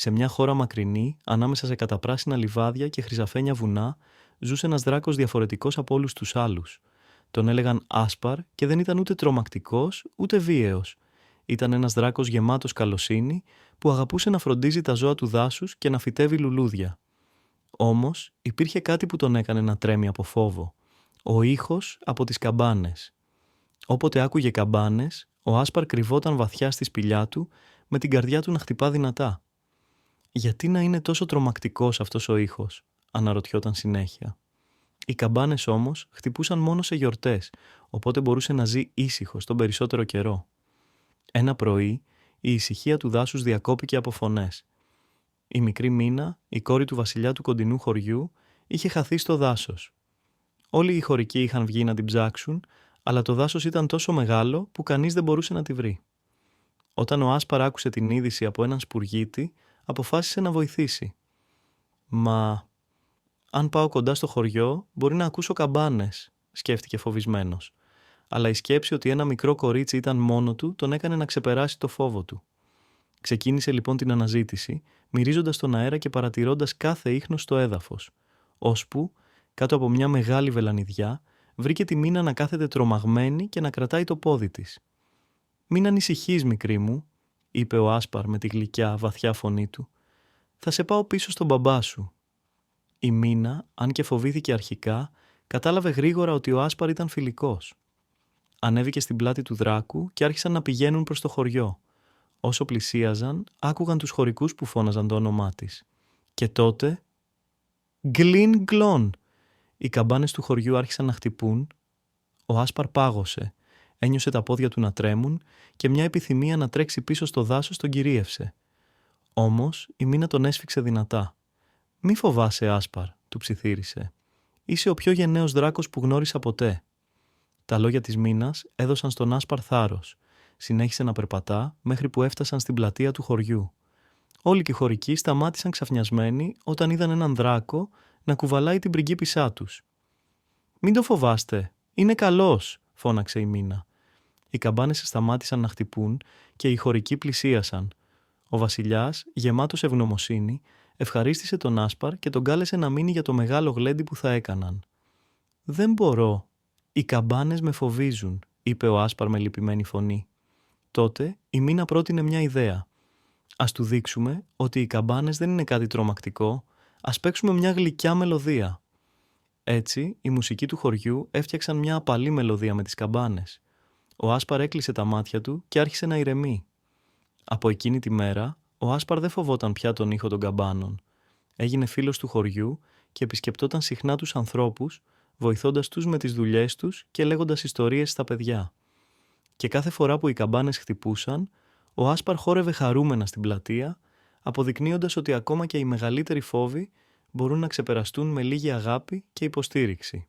Σε μια χώρα μακρινή, ανάμεσα σε καταπράσινα λιβάδια και χρυσαφένια βουνά, ζούσε ένας δράκος διαφορετικός από όλους τους άλλους. Τον έλεγαν Άσπαρ και δεν ήταν ούτε τρομακτικός ούτε βίαιος. Ήταν ένας δράκος γεμάτος καλοσύνη που αγαπούσε να φροντίζει τα ζώα του δάσους και να φυτεύει λουλούδια. Όμως υπήρχε κάτι που τον έκανε να τρέμει από φόβο. Ο ήχος από τις καμπάνες. Όποτε άκουγε καμπάνες, ο Άσπαρ κρυβόταν βαθιά στη σπηλιά του με την καρδιά του να χτυπά δυνατά. «Γιατί να είναι τόσο τρομακτικός αυτός ο ήχος?» αναρωτιόταν συνέχεια. Οι καμπάνες όμως χτυπούσαν μόνο σε γιορτές, οπότε μπορούσε να ζει ήσυχος τον περισσότερο καιρό. Ένα πρωί η ησυχία του δάσους διακόπηκε από φωνές. Η μικρή Μίνα, η κόρη του βασιλιά του κοντινού χωριού, είχε χαθεί στο δάσος. Όλοι οι χωρικοί είχαν βγει να την ψάξουν, αλλά το δάσος ήταν τόσο μεγάλο που κανείς δεν μπορούσε να τη βρει. Όταν ο Άσπαρ άκουσε την είδηση από έναν σπουργίτη, αποφάσισε να βοηθήσει. «Μα αν πάω κοντά στο χωριό, μπορεί να ακούσω καμπάνες», σκέφτηκε φοβισμένος. Αλλά η σκέψη ότι ένα μικρό κορίτσι ήταν μόνο του τον έκανε να ξεπεράσει το φόβο του. Ξεκίνησε λοιπόν την αναζήτηση, μυρίζοντας τον αέρα και παρατηρώντας κάθε ίχνος στο έδαφος, ώσπου, κάτω από μια μεγάλη βελανιδιά, βρήκε τη Μίνα να κάθεται τρομαγμένη και να κρατάει το πόδι της. «Μην ανησυχείς, μικρή μου», είπε ο Άσπαρ με τη γλυκιά, βαθιά φωνή του. «Θα σε πάω πίσω στον μπαμπά σου». Η Μίνα, αν και φοβήθηκε αρχικά, κατάλαβε γρήγορα ότι ο Άσπαρ ήταν φιλικός. Ανέβηκε στην πλάτη του δράκου και άρχισαν να πηγαίνουν προς το χωριό. Όσο πλησίαζαν, άκουγαν τους χωρικούς που φώναζαν το όνομά της. Και τότε... «Γκλιν γκλον!» Οι καμπάνες του χωριού άρχισαν να χτυπούν. Ο Άσπαρ πάγωσε. Ένιωσε τα πόδια του να τρέμουν και μια επιθυμία να τρέξει πίσω στο δάσος τον κυρίευσε. Όμως η Μίνα τον έσφιξε δυνατά. «Μη φοβάσαι, Άσπαρ», του ψιθύρισε. «Είσαι ο πιο γενναίος δράκος που γνώρισα ποτέ». Τα λόγια της Μίνας έδωσαν στον Άσπαρ θάρρος. Συνέχισε να περπατά μέχρι που έφτασαν στην πλατεία του χωριού. Όλοι και οι χωρικοί σταμάτησαν ξαφνιασμένοι όταν είδαν έναν δράκο να κουβαλάει την πριγκίπισσά τους. «Μην το φοβάστε, είναι καλός», φώναξε η Μίνα. Οι καμπάνες σταμάτησαν να χτυπούν και οι χωρικοί πλησίασαν. Ο βασιλιάς, γεμάτος ευγνωμοσύνη, ευχαρίστησε τον Άσπαρ και τον κάλεσε να μείνει για το μεγάλο γλέντι που θα έκαναν. «Δεν μπορώ. Οι καμπάνες με φοβίζουν», είπε ο Άσπαρ με λυπημένη φωνή. Τότε η Μίνα πρότεινε μια ιδέα. «Ας του δείξουμε ότι οι καμπάνες δεν είναι κάτι τρομακτικό, ας παίξουμε μια γλυκιά μελωδία». Έτσι, οι μουσικοί του χωριού έφτιαξαν μια απαλή μελωδία με τις καμπάνες. Ο Άσπαρ έκλεισε τα μάτια του και άρχισε να ηρεμεί. Από εκείνη τη μέρα, ο Άσπαρ δεν φοβόταν πια τον ήχο των καμπάνων. Έγινε φίλος του χωριού και επισκεπτόταν συχνά τους ανθρώπους, βοηθώντας τους με τις δουλειές τους και λέγοντας ιστορίες στα παιδιά. Και κάθε φορά που οι καμπάνες χτυπούσαν, ο Άσπαρ χόρευε χαρούμενα στην πλατεία, αποδεικνύοντας ότι ακόμα και οι μεγαλύτεροι φόβοι μπορούν να ξεπεραστούν με λίγη αγάπη και υποστήριξη.